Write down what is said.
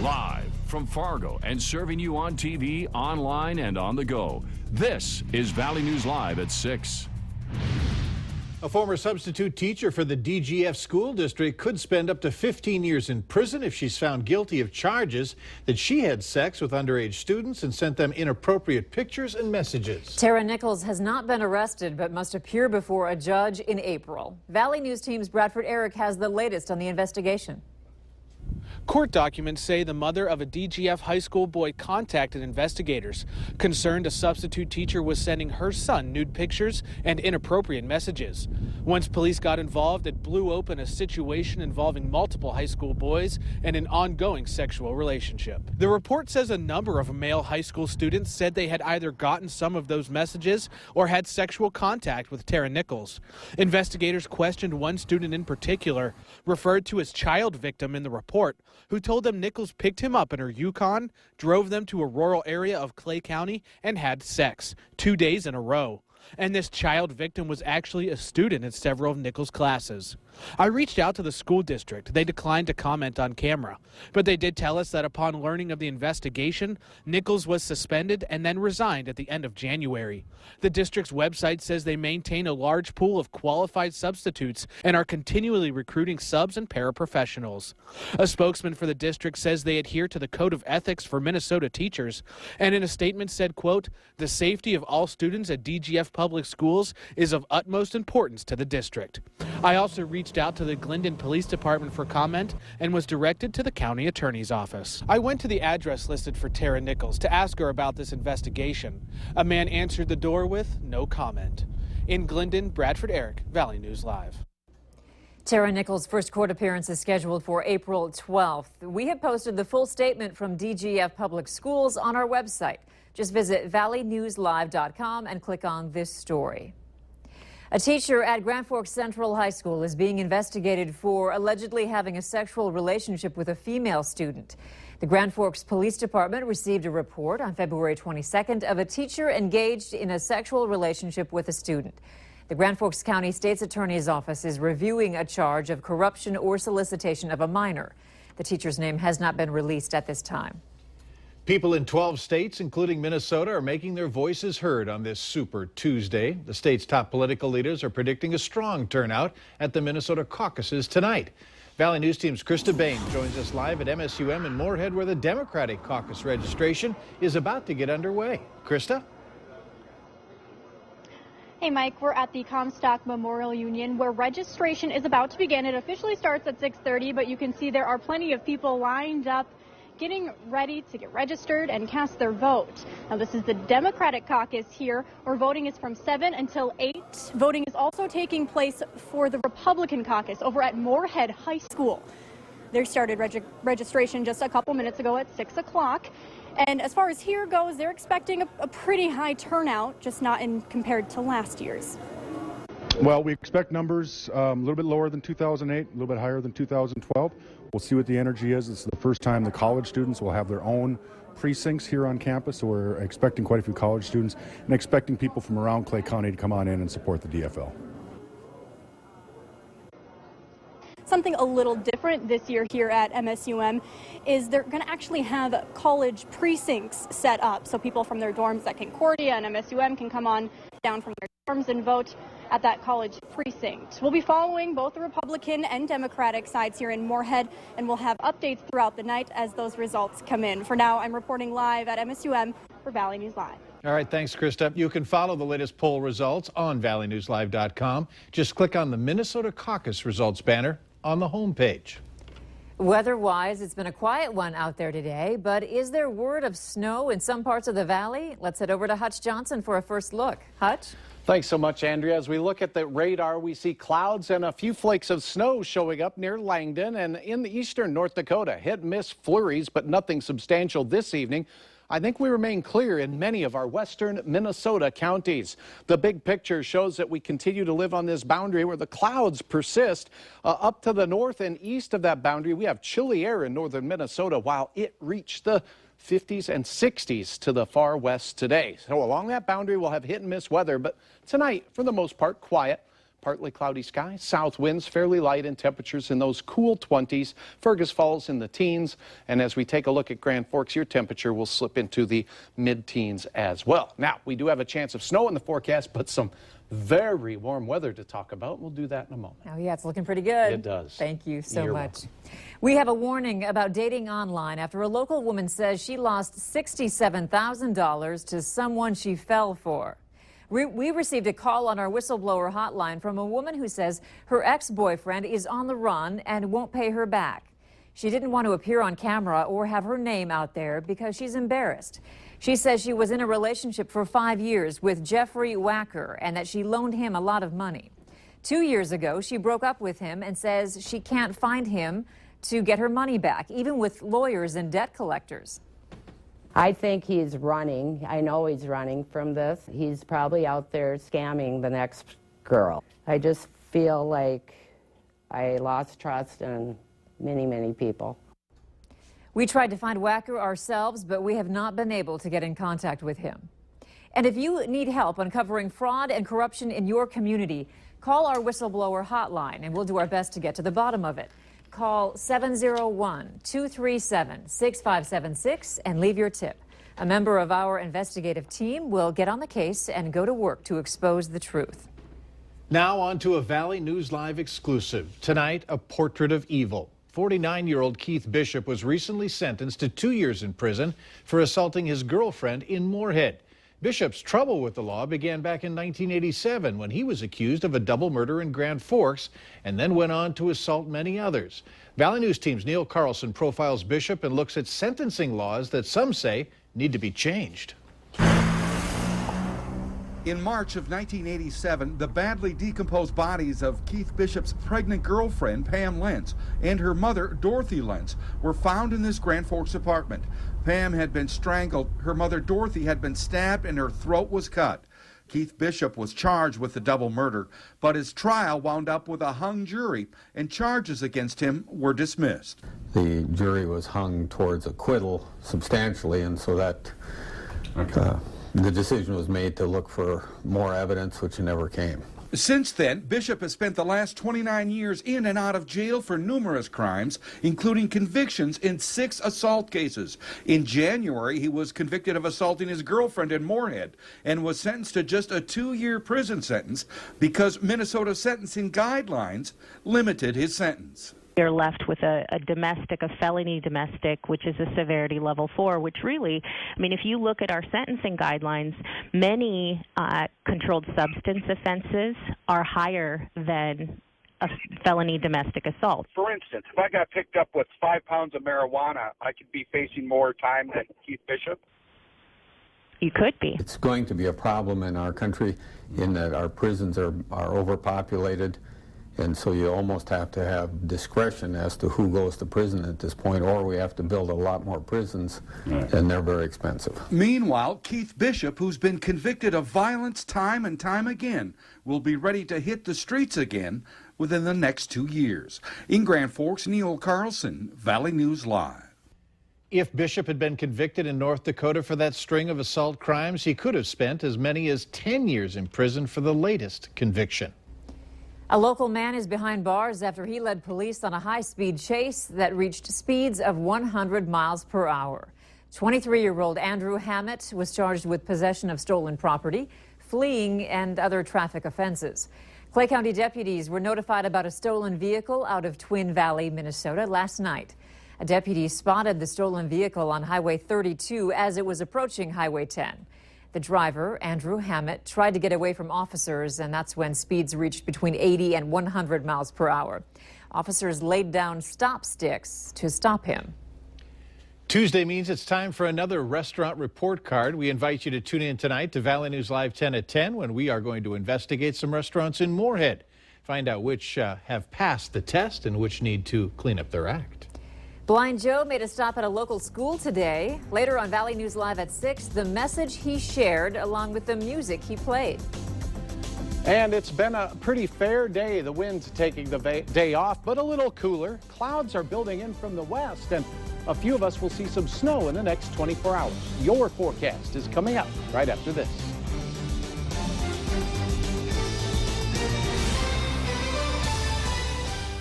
Live from Fargo and serving you on TV, online, and on the go. This is Valley News Live at 6. A former substitute teacher for the DGF school district could spend up to 15 years in prison if she's found guilty of charges that she had sex with underage students and sent them inappropriate pictures and messages. Tara Nichols has not been arrested but must appear before a judge in April. Valley News Team's Bradford Eric has the latest on the investigation. Court documents say the mother of a DGF high school boy contacted investigators, concerned a substitute teacher was sending her son nude pictures and inappropriate messages. Once police got involved, it blew open a situation involving multiple high school boys and an ongoing sexual relationship. The report says a number of male high school students said they had either gotten some of those messages or had sexual contact with Tara Nichols. Investigators questioned one student in particular, referred to as child victim in the report, who told them Nichols picked him up in her Yukon, drove them to a rural area of Clay County, and had sex 2 days in a row. And this child victim was actually a student in several of Nichols' classes. I reached out to the school district. They declined to comment on camera, but they did tell us that upon learning of the investigation, Nichols was suspended and then resigned at the end of January. The district's website says they maintain a large pool of qualified substitutes and are continually recruiting subs and paraprofessionals. A spokesman for the district says they adhere to the Code of Ethics for Minnesota teachers, and in a statement said, quote, "The safety of all students at DGF Public Schools is of utmost importance to the district." I also reached out to the Glendon Police Department for comment and was directed to the county attorney's office. I went to the address listed for Tara Nichols to ask her about this investigation. A man answered the door with no comment. In Glendon, Bradford Eric, Valley News Live. Tara Nichols' first court appearance is scheduled for April 12th. We have posted the full statement from DGF Public Schools on our website. Just visit valleynewslive.com and click on this story. A teacher at Grand Forks Central High School is being investigated for allegedly having a sexual relationship with a female student. The Grand Forks Police Department received a report on February 22nd of a teacher engaged in a sexual relationship with a student. The Grand Forks County State's Attorney's Office is reviewing a charge of corruption or solicitation of a minor. The teacher's name has not been released at this time. People in 12 states, including Minnesota, are making their voices heard on this Super Tuesday. The state's top political leaders are predicting a strong turnout at the Minnesota caucuses tonight. Valley News Team's Krista Bain joins us live at MSUM in Moorhead, where the Democratic caucus registration is about to get underway. Krista? Hey, Mike, we're at the Comstock Memorial Union where registration is about to begin. It officially starts at 6:30, but you can see there are plenty of people lined up getting ready to get registered and cast their vote. Now, this is the Democratic caucus here, where voting is from 7 until 8. Voting is also taking place for the Republican caucus over at Moorhead High School. They started registration just a couple minutes ago at 6 o'clock. And as far as here goes, they're expecting a pretty high turnout, just not in compared to last year's. Well, we expect numbers a little bit lower than 2008, a little bit higher than 2012. We'll see what the energy is. It's the first time the college students will have their own precincts here on campus, so we're expecting quite a few college students and expecting people from around Clay County to come on in and support the DFL. Something a little different this year here at MSUM is they're going to actually have college precincts set up, so people from their dorms at Concordia and MSUM can come on down from their dorms and vote at that college precinct. We'll be following both the Republican and Democratic sides here in Moorhead, and we'll have updates throughout the night as those results come in. For now, I'm reporting live at MSUM for Valley News Live. All right, thanks, Krista. You can follow the latest poll results on valleynewslive.com. Just click on the Minnesota Caucus results banner on the homepage. Weather-wise, it's been a quiet one out there today, but is there word of snow in some parts of the valley? Let's head over to Hutch Johnson for a first look. Hutch? Thanks so much, Andrea. As we look at the radar, we see clouds and a few flakes of snow showing up near Langdon and in the eastern North Dakota. Hit-miss flurries, but nothing substantial this evening. I think we remain clear in many of our western Minnesota counties. The big picture shows that we continue to live on this boundary where the clouds persist. Up to the north and east of that boundary, we have chilly air in northern Minnesota, while it reached the 50s and 60s to the far west today. So along that boundary, we'll have hit and miss weather, but tonight, for the most part, quiet. partly cloudy skies, south winds fairly light, and temperatures in those cool 20s. Fergus Falls in the teens. And as we take a look at Grand Forks, your temperature will slip into the mid-teens as well. Now, we do have a chance of snow in the forecast, but some very warm weather to talk about. We'll do that in a moment. Oh, yeah, it's looking pretty good. It does. Thank you so You're much. welcome. We have a warning about dating online after a local woman says she lost $67,000 to someone she fell for. We received a call on our whistleblower hotline from a woman who says her ex-boyfriend is on the run and won't pay her back. She didn't want to appear on camera or have her name out there because she's embarrassed. She says she was in a relationship for 5 years with Jeffrey Wacker and that she loaned him a lot of money. 2 years ago, she broke up with him and says she can't find him to get her money back, even with lawyers and debt collectors. I think he's running. I know he's running from this. He's probably out there scamming the next girl. I just feel like I lost trust in many, many people. We tried to find Wacker ourselves, but we have not been able to get in contact with him. And if you need help uncovering fraud and corruption in your community, call our whistleblower hotline and we'll do our best to get to the bottom of it. Call 701-237-6576 and leave your tip. A member of our investigative team will get on the case and go to work to expose the truth. Now on to a Valley News Live exclusive. Tonight, a portrait of evil. 49-year-old Keith Bishop was recently sentenced to 2 years in prison for assaulting his girlfriend in Moorhead. Bishop's trouble with the law began back in 1987 when he was accused of a double murder in Grand Forks and then went on to assault many others. Valley News Team's Neil Carlson profiles Bishop and looks at sentencing laws that some say need to be changed. In March of 1987, the badly decomposed bodies of Keith Bishop's pregnant girlfriend, Pam Lentz, and her mother, Dorothy Lentz, were found in this Grand Forks apartment. Pam had been strangled, her mother, Dorothy, had been stabbed, and her throat was cut. Keith Bishop was charged with the double murder, but his trial wound up with a hung jury, and charges against him were dismissed. The jury was hung towards acquittal substantially, and so that the decision was made to look for more evidence, which never came. Since then, Bishop has spent the last 29 years in and out of jail for numerous crimes, including convictions in 6 assault cases. In January, he was convicted of assaulting his girlfriend in Moorhead and was sentenced to just a 2-year prison sentence because Minnesota sentencing guidelines limited his sentence. They're left with a felony domestic, which is a severity level 4, which really, I mean, if you look at our sentencing guidelines, many controlled substance offenses are higher than a felony domestic assault. For instance, if I got picked up with 5 pounds of marijuana, I could be facing more time than Keith Bishop? You could be. It's going to be a problem in our country in that our prisons are overpopulated. And so you almost have to have discretion as to who goes to prison at this point, or we have to build a lot more prisons, and they're very expensive. Meanwhile, Keith Bishop, who's been convicted of violence time and time again, will be ready to hit the streets again within the next 2 years. In Grand Forks, Neil Carlson, Valley News Live. If Bishop had been convicted in North Dakota for that string of assault crimes, he could have spent as many as 10 years in prison for the latest conviction. A local man is behind bars after he led police on a high-speed chase that reached speeds of 100 miles per hour. 23-year-old Andrew Hammett was charged with possession of stolen property, fleeing, and other traffic offenses. Clay County deputies were notified about a stolen vehicle out of Twin Valley, Minnesota last night. A deputy spotted the stolen vehicle on Highway 32 as it was approaching Highway 10. The driver, Andrew Hammett, tried to get away from officers, and that's when speeds reached between 80 and 100 miles per hour. Officers laid down stop sticks to stop him. Tuesday means it's time for another restaurant report card. We invite you to tune in tonight to Valley News Live 10 at 10 when we are going to investigate some restaurants in Moorhead. Find out which have passed the test and which need to clean up their act. Blind Joe made a stop at a local school today. Later on Valley News Live at 6, the message he shared along with the music he played. And it's been a pretty fair day. The wind's taking the day off, but a little cooler. Clouds are building in from the west, and a few of us will see some snow in the next 24 hours. Your forecast is coming up right after this.